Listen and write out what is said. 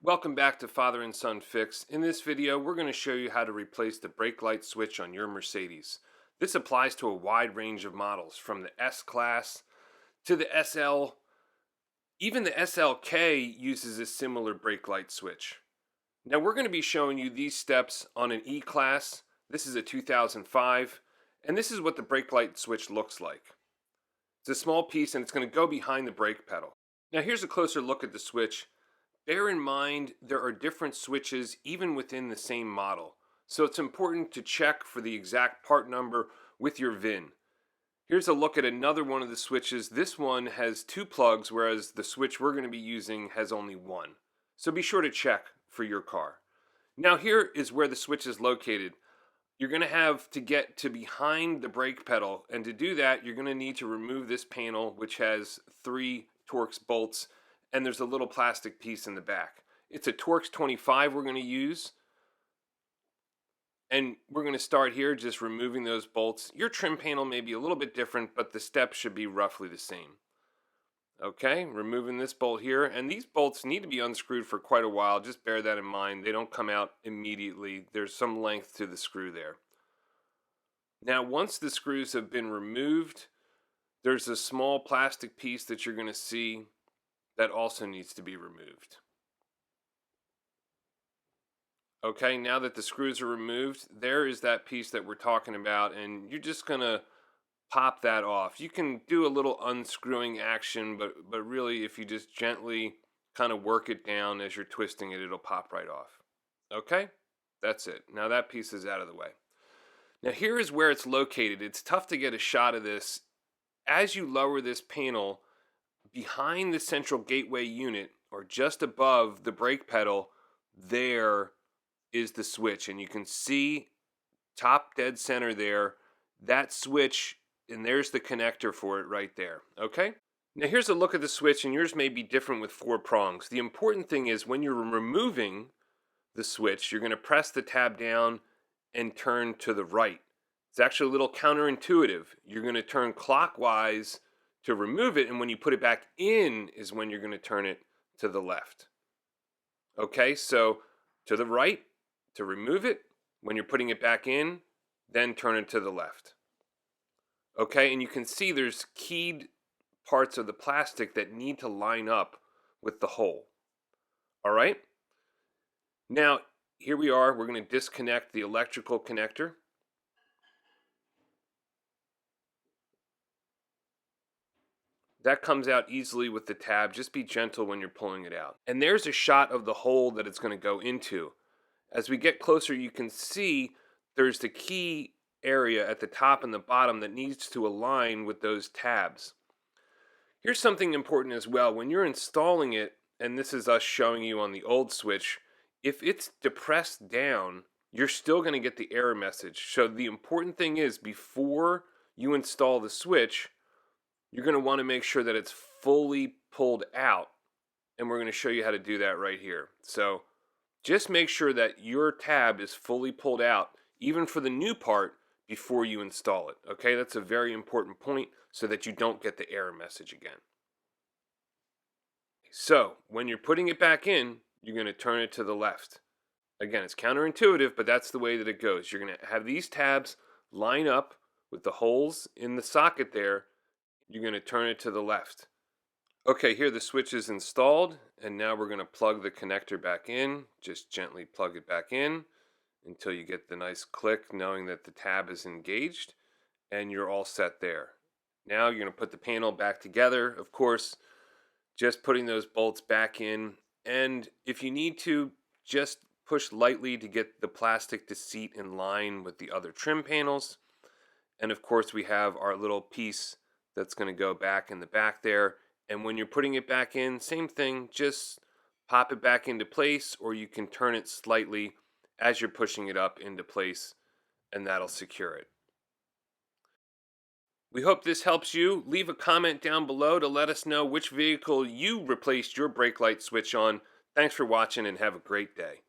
Welcome back to Father and Son Fix. In this video, we're going to show you how to replace the brake light switch on your Mercedes. This applies to a wide range of models, from the S-Class to the SL. Even the SLK uses a similar brake light switch. Now we're going to be showing you these steps on an E-Class. This is a 2005, and this is what the brake light switch looks like. It's a small piece, and it's going to go behind the brake pedal. Now here's a closer look at the switch. Bear in mind, there are different switches even within the same model, so it's important to check for the exact part number with your VIN. Here's a look at another one of the switches. This one has 2 plugs, whereas the switch we're going to be using has only 1. So be sure to check for your car. Now here is where the switch is located. You're going to have to get to behind the brake pedal, and to do that you're going to need to remove this panel, which has 3 Torx bolts, and there's a little plastic piece in the back. It's a Torx 25 we're going to use. And we're going to start here just removing those bolts. Your trim panel may be a little bit different, but the steps should be roughly the same. Okay, removing this bolt here. And these bolts need to be unscrewed for quite a while. Just bear that in mind. They don't come out immediately. There's some length to the screw there. Now, once the screws have been removed, there's a small plastic piece that you're going to see that also needs to be removed. Okay, now that the screws are removed, there is that piece that we're talking about, and you're just gonna pop that off. You can do a little unscrewing action, but really if you just gently kind of work it down as you're twisting it, it'll pop right off. Okay, that's it. Now that piece is out of the way. Now here is where it's located. It's tough to get a shot of this. As you lower this panel, behind the central gateway unit, or just above the brake pedal, there is the switch, and you can see top dead center there, that switch, and there's the connector for it right there. Okay, now here's a look at the switch, and yours may be different with 4 prongs. The important thing is when you're removing the switch, you're going to press the tab down and turn to the right. It's actually a little counterintuitive. You're going to turn clockwise to remove it, and when you put it back in is when you're going to turn it to the left. Okay, so to the right to remove it. When you're putting it back in, then turn it to the left. Okay, and you can see there's keyed parts of the plastic that need to line up with the hole. All right, now here we are. We're going to disconnect the electrical connector. That comes out easily with the tab. Just be gentle when you're pulling it out. And there's a shot of the hole that it's going to go into. As we get closer, you can see there's the key area at the top and the bottom that needs to align with those tabs. Here's something important as well. When you're installing it, and this is us showing you on the old switch, if it's depressed down, you're still going to get the error message. So the important thing is, before you install the switch, you're going to want to make sure that it's fully pulled out, and we're going to show you how to do that right here. So just make sure that your tab is fully pulled out, even for the new part, before you install it. Okay, that's a very important point so that you don't get the error message again. So when you're putting it back in, you're going to turn it to the left. Again, it's counterintuitive, but that's the way that it goes. You're going to have these tabs line up with the holes in the socket there. You're going to turn it to the left. Okay, here the switch is installed, and now we're going to plug the connector back in. Just gently plug it back in until you get the nice click, knowing that the tab is engaged, and you're all set there. Now you're going to put the panel back together. Of course, just putting those bolts back in, and if you need to, just push lightly to get the plastic to seat in line with the other trim panels. And of course, we have our little piece that's going to go back in the back there. And when you're putting it back in, same thing, just pop it back into place, or you can turn it slightly as you're pushing it up into place, and that'll secure it. We hope this helps you. Leave a comment down below to let us know which vehicle you replaced your brake light switch on. Thanks for watching, and have a great day.